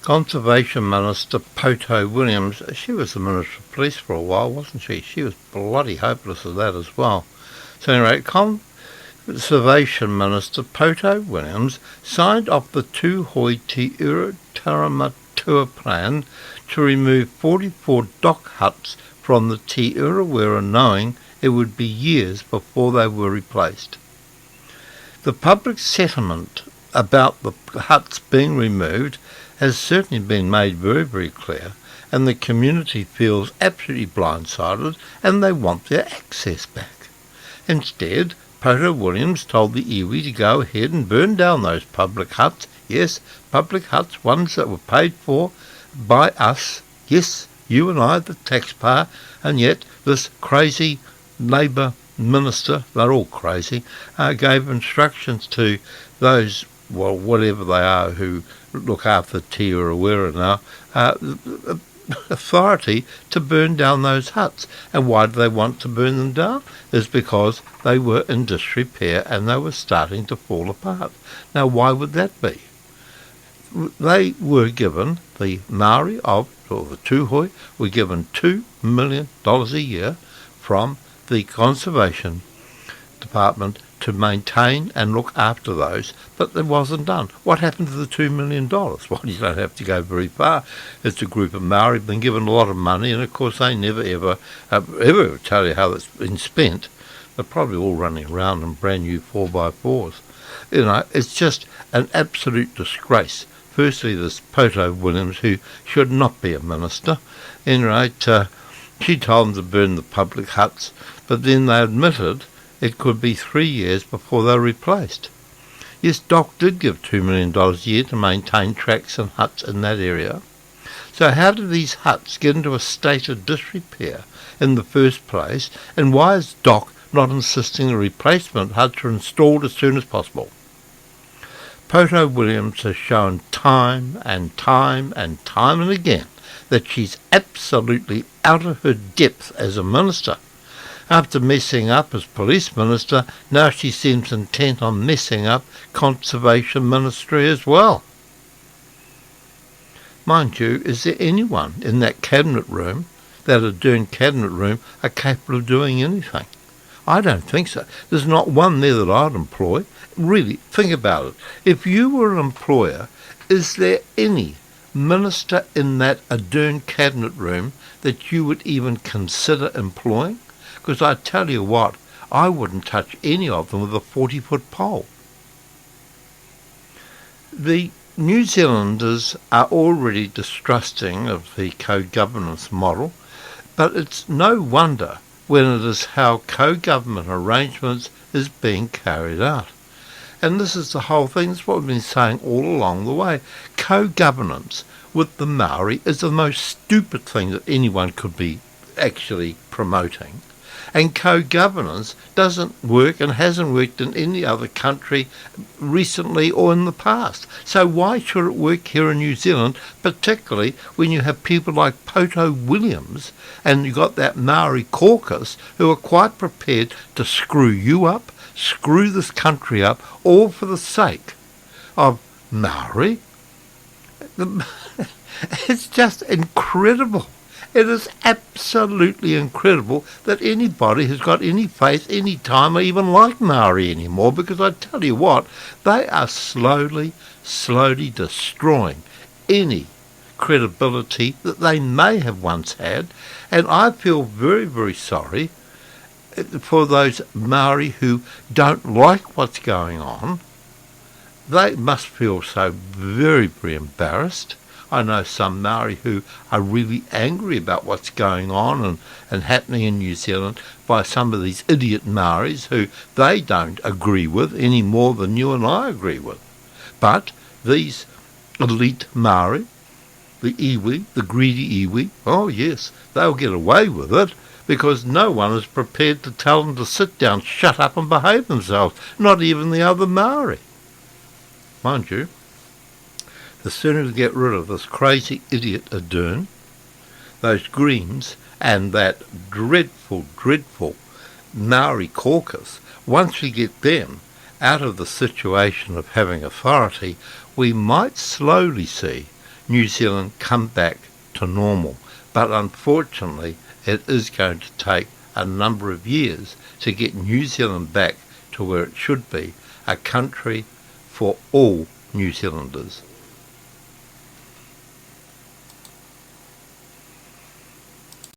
Conservation Minister Poto Williams, she was the Minister of Police for a while, wasn't she? She was bloody hopeless at that as well. So anyway, Conservation Minister Poto Williams signed off the Tūhoi Te Urewera plan to remove 44 dock huts from the Te Urewera, knowing it would be years before they were replaced. The public sentiment about the huts being removed has certainly been made very, very clear, and the community feels absolutely blindsided and they want their access back. Instead, Poto Williams told the iwi to go ahead and burn down those public huts. Yes, public huts, ones that were paid for by us. Yes, you and I, the taxpayer, and yet this crazy Labour minister, they're all crazy, gave instructions to those, well, whatever they are, who look after Te Urewera now, authority to burn down those huts. And why do they want to burn them down? Is because they were in disrepair and they were starting to fall apart. Now, why would that be? They were given, the Maori or the Tūhoi, were given $2 million a year from the Conservation Department to maintain and look after those, but it wasn't done. What happened to the $2 million? Well, you don't have to go very far. It's a group of Maori been given a lot of money, and of course they never ever tell you how it's been spent. They're probably all running around in brand new 4x4s. You know, it's just an absolute disgrace. Firstly, this Poto Williams, who should not be a minister, she told them to burn the public huts, but then they admitted it could be 3 years before they're replaced. Yes, Doc did give $2 million a year to maintain tracks and huts in that area. So how did these huts get into a state of disrepair in the first place, and why is Doc not insisting the replacement huts are installed as soon as possible? Poto Williams has shown time and time and time and again that she's absolutely out of her depth as a minister. After messing up as police minister, now she seems intent on messing up conservation ministry as well. Mind you, is there anyone in that cabinet room, that Ardern cabinet room, are capable of doing anything? I don't think so. There's not one there that I'd employ. Really, think about it. If you were an employer, is there any minister in that Ardern cabinet room that you would even consider employing? Because I tell you what, I wouldn't touch any of them with a 40-foot pole. The New Zealanders are already distrusting of the co-governance model, but it's no wonder when it is how co-government arrangements is being carried out. And this is the whole thing, this is what we've been saying all along the way. Co-governance with the Maori is the most stupid thing that anyone could be actually promoting. And co-governance doesn't work and hasn't worked in any other country recently or in the past. So why should it work here in New Zealand, particularly when you have people like Poto Williams and you've got that Maori caucus who are quite prepared to screw you up, screw this country up, all for the sake of Maori? It's just incredible. It is absolutely incredible that anybody has got any faith, any time, or even like Maori anymore, because I tell you what, they are slowly destroying any credibility that they may have once had, and I feel very, very sorry for those Maori who don't like what's going on. They must feel so very, very embarrassed. I know some Maori who are really angry about what's going on and happening in New Zealand by some of these idiot Maoris who they don't agree with any more than you and I agree with. But these elite Maori, the iwi, the greedy iwi, oh yes, they'll get away with it because no one is prepared to tell them to sit down, shut up and behave themselves, not even the other Maori. Mind you, the sooner to get rid of this crazy idiot Ardern, those Greens, and that dreadful Maori caucus, once we get them out of the situation of having authority, we might slowly see New Zealand come back to normal. But unfortunately, it is going to take a number of years to get New Zealand back to where it should be, a country for all New Zealanders.